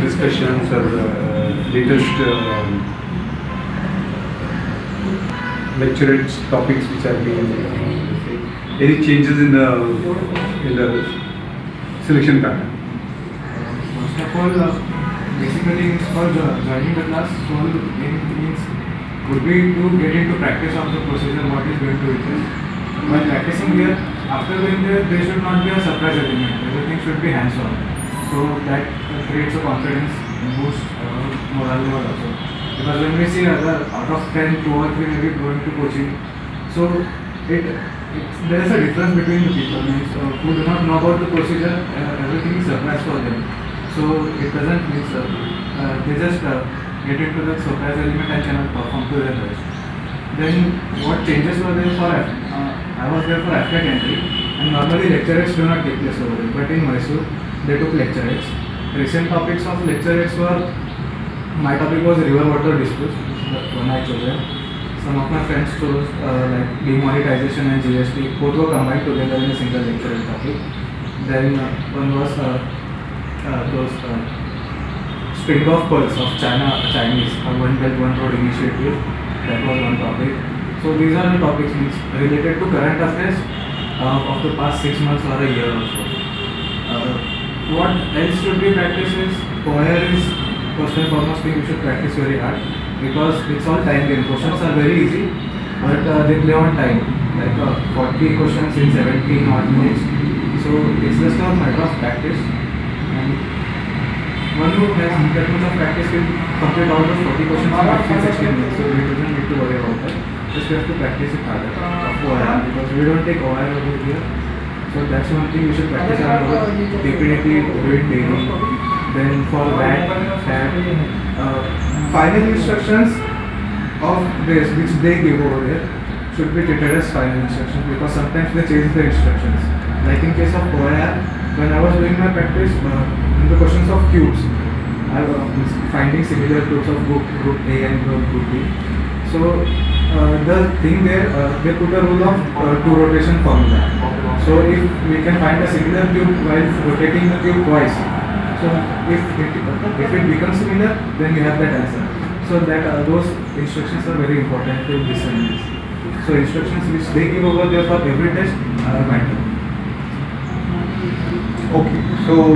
discussions or latest lecturers topics which have been any changes in the selection pattern? First of all, basically for joining the class, so the main means would be to get into practice of the procedure, what is going to require. While practicing here, after going there should not be a surprise element. Everything should be hands-on. So that creates a confidence and boosts morale level also. Because when we see other out of 10, 2 or 3 maybe going to coaching, so there is a difference between the people means, who do not know about the procedure. Everything is surprise for them. So it doesn't mean they just get into the surprise element and cannot perform to their best. Then what changes were there for I was there for AFCAT entry, and normally lecturers do not take place over there, but in Mysore they took lecturers. Recent topics of lecturers were, my topic was river water disputes, the one I chose. Some of my friends chose like demonetization and GST, both were combined together in a single lecture topic. Then one was those spring off pulse of Chinese, One Belt One Road initiative. That was one topic. So these are the topics means related to current affairs of the past 6 months or a year or so. What else should be practiced is OIR is first and foremost thing we should practice very hard, because it's all time game. Questions are very easy, but they play on time. Like 40 questions in 17 odd minutes. So it's just a matter of practice. And one who has that much of practice will complete all those 40 questions in 15-16 minutes. So we don't need to worry about that. Just we have to practice it harder of OIR, because we don't take OIR over here. So that's one thing we should practice our definitely do it daily. Then for that, final instructions of this which they give over there should be treated as final instructions, because sometimes they change the instructions. Like in case of OIR, when I was doing my practice, in the questions of cubes, I was finding similar cubes of group A and group B. So the thing there, they put a rule of two rotation formula. So if we can find a similar cube while rotating the cube twice, so if it becomes similar, then we have that answer. So that those instructions are very important to discern. So instructions which they give over there for every test are matter. Okay, so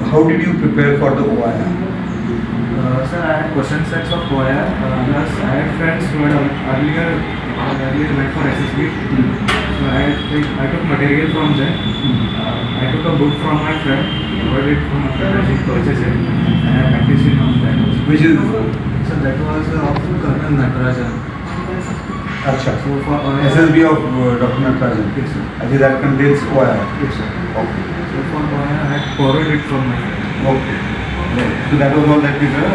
how did you prepare for the OIR? Sir, I had question sets of OIR, plus I had friends who had earlier went for SSB. So I took material from them. I took a book from my friend, got it from a friend, I purchased it, and I practiced it on that also. Which is? So that was of Colonel Natarajan. Acha. So for OIR, SSB of Dr. Natarajan. Yes, sir. I think that contains OIR. Yes, sir. Okay. So for OIR, I had borrowed it from my friend. Okay. So that was all that we were,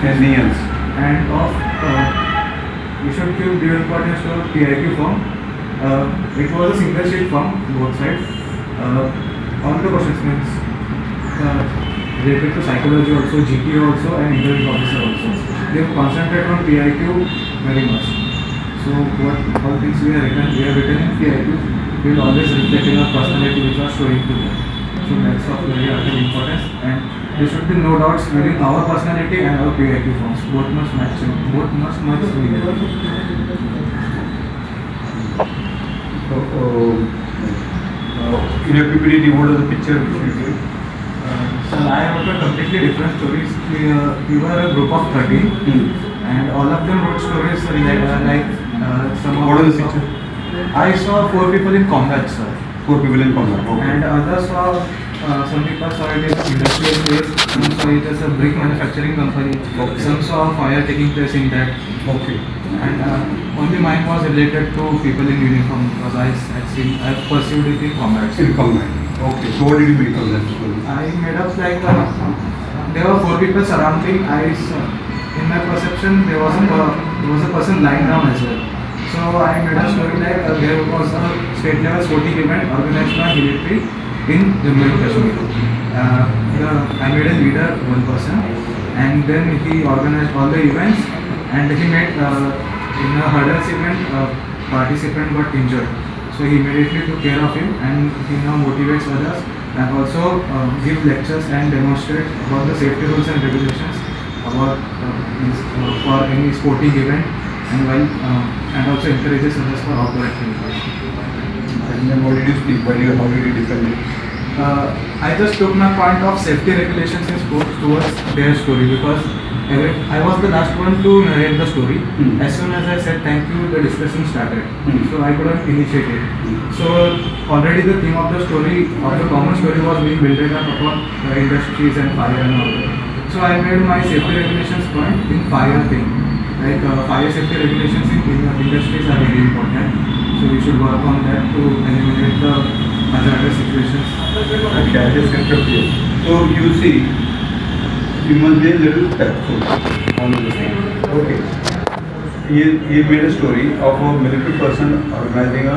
anything else? And of we should give due importance to PIQ form. It was a single sheet form, both sides. All the questions means related to psychology also, GPO also, and interviewing officer also. They concentrate on PIQ very much. So what all things we have written in PIQ will always reflect in our personality which are showing to them. So that's of very importance, and there should be no doubts within our personality and our PIQ forms. Both must match together. So, in your PPT, what is the picture which you give? So I wrote a completely different stories. We were a group of 13, and all of them wrote stories like some. What is the picture? I saw 4 people in combat, sir. 4 people in combat. Okay. And others saw, some people saw it as industrial place, some saw it as a brick manufacturing company, Okay. some saw fire taking place in that. Okay. And only mine was related to people in uniform, because I pursued it in combat. In combat. Okay. So what did you make of that? I made up like there were 4 people surrounding. In my perception, there was a person lying down as well. So I made a story like there was a state level sporting event organized by military in Jammu and Kashmir. I made a leader, one person, and then he organized all the events, and he made in a hurdles event participant got injured. So he immediately took care of him, and he now motivates others and also give lectures and demonstrate about the safety rules and regulations about for any sporting event and also encourages others for outdoor activities. And then what did you speak? How did you defend it? I just took my point of safety regulations in sports towards their story because I was the last one to narrate the story. As soon as I said thank you, the discussion started. So I couldn't initiate it. So already the theme of the story, of the common story was being built up upon industries and fire and all that. So I made my safety regulations point in fire thing. Like fire safety regulations in industries are very important. So we should work on that to eliminate the hazardous situations. Okay, I just interrupt you. So you see, you must be a little tactful on the thing. Okay. He made a story of a military person organizing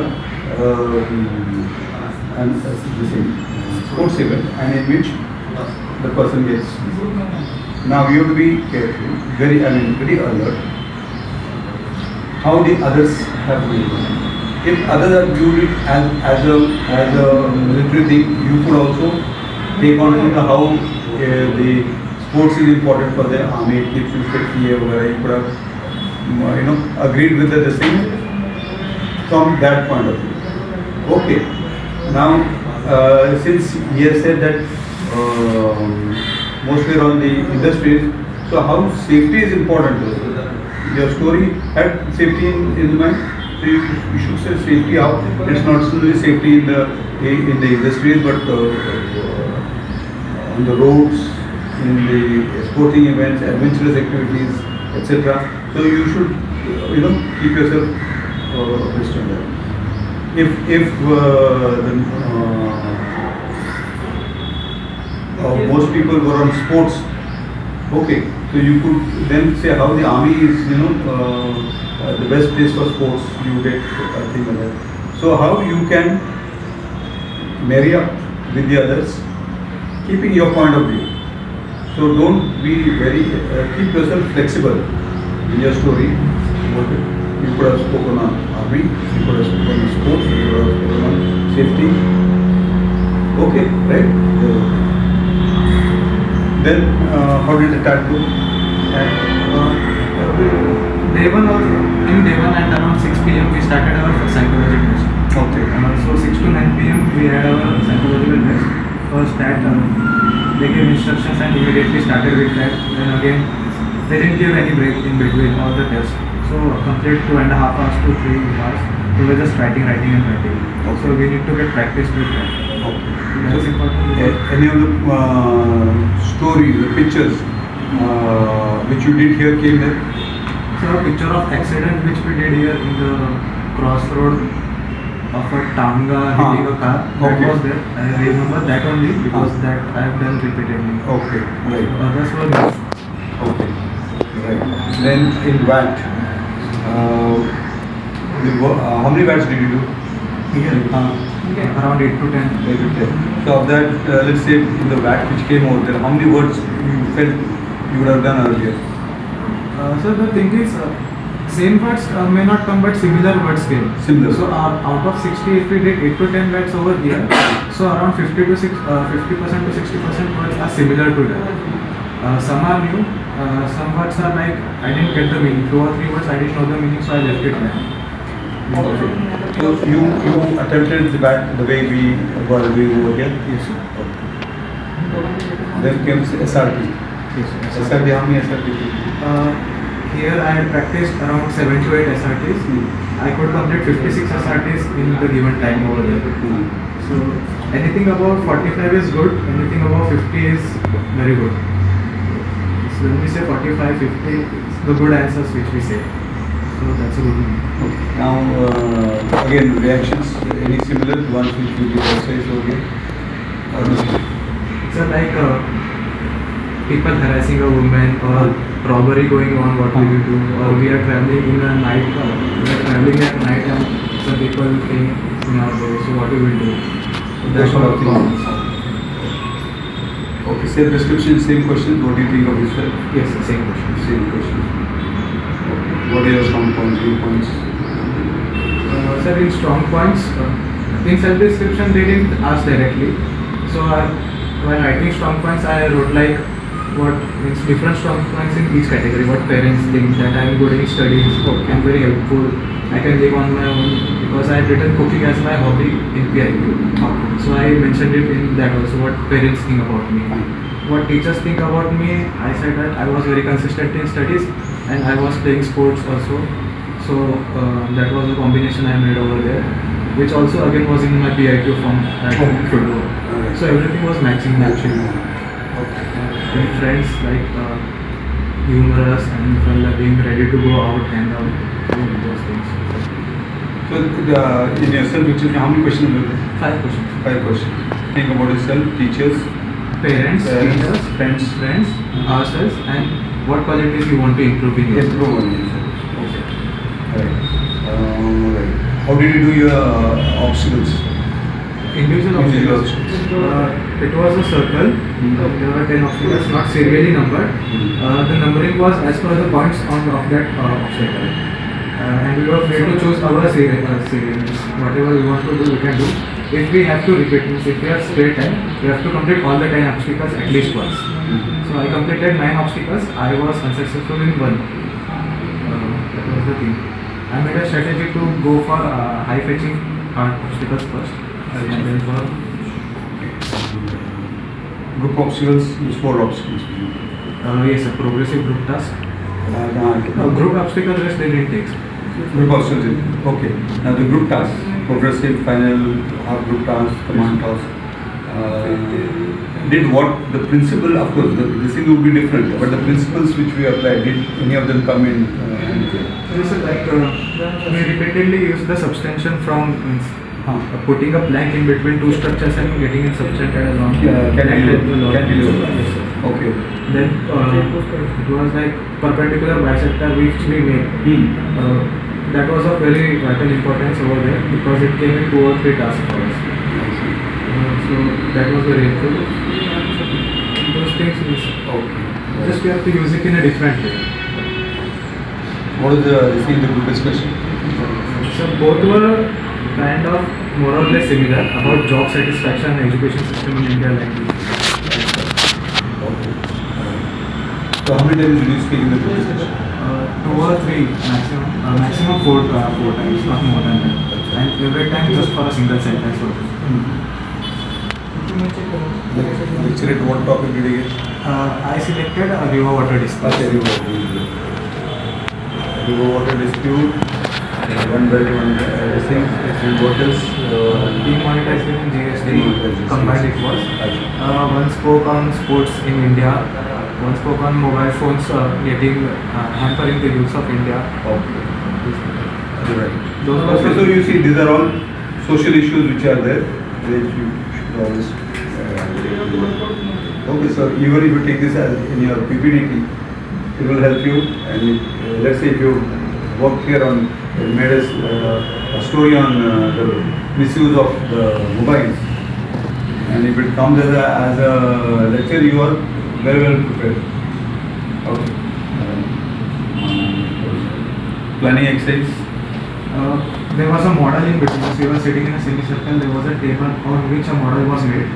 sports event, and in which the person gets. Now you have to be careful, very alert. How the others have been. If others have viewed it as a military thing, you could also take on to the how the sports is important for the army. It keeps you fit here. You could have agreed with this thing from that point of view. Okay. Now since he has said that mostly on the industries, so how safety is important. Your story had safety in mind. So you should say safety how it's not only safety in the industries, but on the roads, in the sporting events, adventurous activities, etc. So you should keep yourself abreast on that. If most people were on sports, okay, so you could then say how the army is the best place for sports. You get a thing like that. So how you can marry up with the others, keeping your point of view. So don't be very keep yourself flexible in your story. You could have spoken on army, you could have spoken on sports, you could have spoken on safety. Okay, right? Then how did the attack go? Day one at around 6 p.m. we started our psychological test. Okay. So 6 to 9 p.m. we had our psychological test. First that they gave instructions and immediately started with that. Then again they didn't give any break in between all the tests. So complete 2.5 hours to 3 hours. We were just writing. Okay. So we need to get practice with that. Okay. That's important. Any of the stories, the pictures which you did here came there? So a picture of accident which we did here in the crossroad of a Tanga hitting a car. That Okay. was there. I remember that only because that I have done repeatedly. Okay, right. Others were new. Okay, right. Then in VAT, how many VATs did you do? Here, around 8 to 10. Very good. So of that, let's say in the VAT which came over there, how many words you felt you would have done earlier? So the thing is, same words may not come, but similar words came. Similar. So out of 60, if we did 8 to 10 words over here, so around 50% to 60% words are similar to that. Some are new. Some words are like I didn't get the meaning. 2 or 3 words I didn't know the meaning, so I left it there. Okay. So you attempted the VAT the way we were doing over here? Yes, sir. Then came SRT. Yes, sir. SRT, how many SRT? Here I had practiced around 7 to 8 SRTs. I could complete 56 SRTs in the given time over there. So anything above 45 is good, anything above 50 is very good. So when we say 45, 50, it's the good answers which we say. So that's a good one. Okay. Now, again, reactions, any similar ones which we did exercise over here? So like people harassing a woman or robbery going on, what will you do? Or we are traveling in a night, we are traveling at night and some people came in our way, so what we will do? So That's what I think. Okay, same description, same question. What do you think of yourself? Yes, same question. Same question. Okay. What are your strong points, weak points? Sir, in strong points, in self-description they didn't ask directly. So while writing strong points, I wrote like what means different strong points in each category. What parents think that I am good in studies, I'm very helpful, I can live on my own because I had written cooking as my hobby in PIQ. So I mentioned it in that also. What parents think about me, what teachers think about me. I said that I was very consistent in studies and I was playing sports also. So that was a combination I made over there, which also again was in my PIQ form at football. So everything was matching naturally. In friends like humorous and fun being ready to go out, hang out, do those things. So in yourself, which is how many questions were there? 5 questions. 5 questions. Think about yourself, teachers, Parents, teachers, friends, ourselves, and what qualities you want to improve in yourself. improve on yourself. Okay. Right. Right. How did you do your obstacles? Individual Individual obstacles. It was a circle. There were 10 obstacles, not serially numbered. The numbering was as per the points on of that obstacle. And we were free to choose our serial. Whatever we want to do, we can do. If we have to repeat, means if we have spare time, we have to complete all the 10 obstacles at least once. So I completed 9 obstacles. I was unsuccessful in 1. That was the thing. I made a strategy to go for high fetching hard obstacles first, and then for Group obstacles is 4 obstacles. yes, a progressive group task. Group obstacle rest they didn't take. Group obstacles. Okay. Now the group task, progressive, final, half group task, command task. Did what the principle? Of course, this thing would be different. But the principles which we applied, did any of them come in? This is like we repeatedly use the substantion from means, putting a plank in between 2 structures and getting it substanted along. Cantilever. Okay. Then it was like perpendicular bisector which we made. That was of very vital importance over there because it came in 2 or 3 tasks for us. So that was very helpful. Those things is Okay. just we have to use it in a different way. What is the group discussion? So both were kind of more or less similar about job satisfaction and education system in India like this. So how many times did you speak in the group discussion? 2 or 3 maximum, maximum 4 times, not more than that. And every time just for a single sentence or Lecture, what topic did you get? I selected a river water dispute. River water dispute, one by one, thing, what else? Demonetization and GST Demonetization. combined it was. One spoke on sports in India, one spoke on mobile phones hampering the youth of India. Right. Those were Okay, so you see, these are all social issues which are there, which you should always. Okay, so even if you take this as in your PPT, it will help you. And let's say if you work here on, made a story on the misuse of the mobiles, and if it comes as a lecture, you are very well prepared. Okay. Planning exercise. There was a model in between. So we were sitting in a semicircle. There was a table on which a model was made.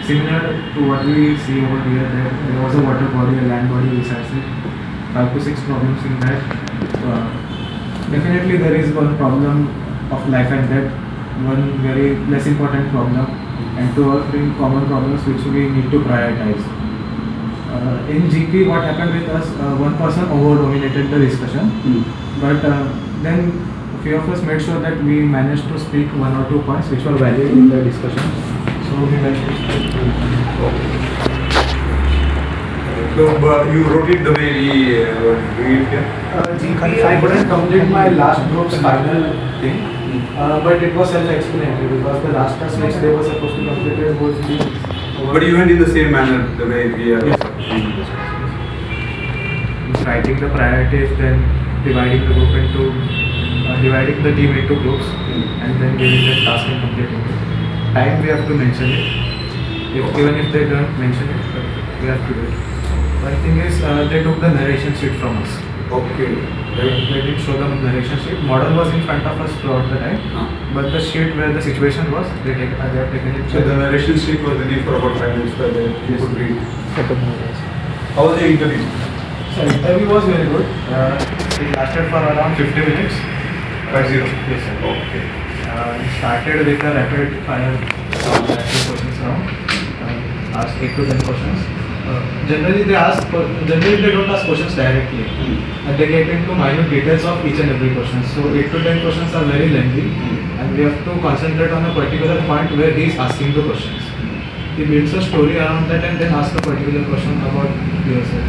Similar to what we see over here, there was a water body, a land body besides it. 5 to 6 problems in that. Definitely there is one problem of life and death, one very less important problem, and 2 or 3 common problems which we need to prioritize. In GP, what happened with us, one person over-dominated the discussion, but then a few of us made sure that we managed to speak 1 or 2 points which were valid in the discussion. So we managed to speak. So you wrote it the way we read it here? GP, I couldn't complete my last group's final thing, but it was self-explanatory because the last task which they were supposed to complete was the. But you went in the same manner the way we are. Yes. Writing the priorities, then dividing the group into, dividing the team into groups, and then giving the task and completing it. Time we have to mention it. Even if they don't mention it, but we have to do it. One thing is they took the narration sheet from us. Okay. They didn't show the narration sheet. Model was in front of us throughout the time, but the sheet where the situation was, they have taken it. So the narration sheet was ready for about 5 minutes per day. You could read. How was the interview? So interview was very good. It lasted for around 50 minutes. 50. Yes, sir. Okay. It started with a rapid fire questions round. Asked 8 to 10 questions. Generally they don't ask questions directly. And they get into minute details of each and every question. So 8 to 10 questions are very lengthy, and we have to concentrate on a particular point where he is asking the questions. He builds a story around that and then asks a particular question about yourself.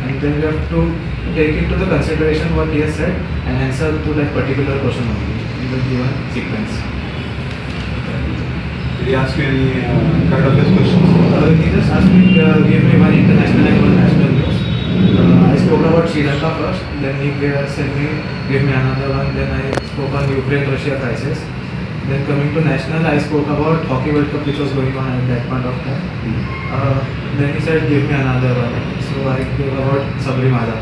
And then we have to take into the consideration what he has said and answer to that particular question only in the given sequence. Did he ask you any kind of questions? He just asked me, give me one international and one national news. I spoke about Sri Lanka first, then he said me, give me another one, then I spoke on Ukraine-Russia crisis. Then coming to national, I spoke about Hockey World Cup which was going on at that point of time. Then he said, give me another one. So I gave about Sabrimala.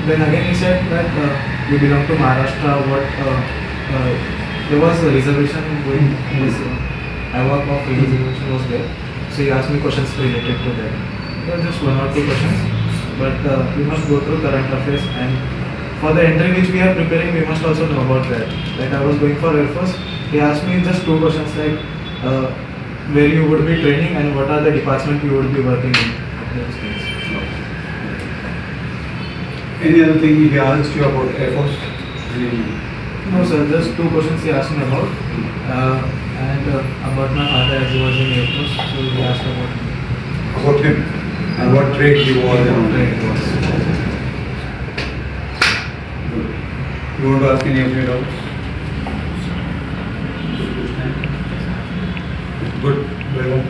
Then again he said that you belong to Maharashtra, there was a reservation going this award of reservation was there. So he asked me questions related to that. There were just 1 or 2 questions, but we must go through current affairs, and for the entry which we are preparing, we must also know about that. Like I was going for Air Force, he asked me just 2 questions like where you would be training and what are the department you would be working in. Any other thing he asked you about Air Force? No sir, just 2 questions he asked me about. And about my father as he was in Air Force, so he asked about him. About him and what trade he was and all Trade was. You want to ask any of your doubts? Good. Very well.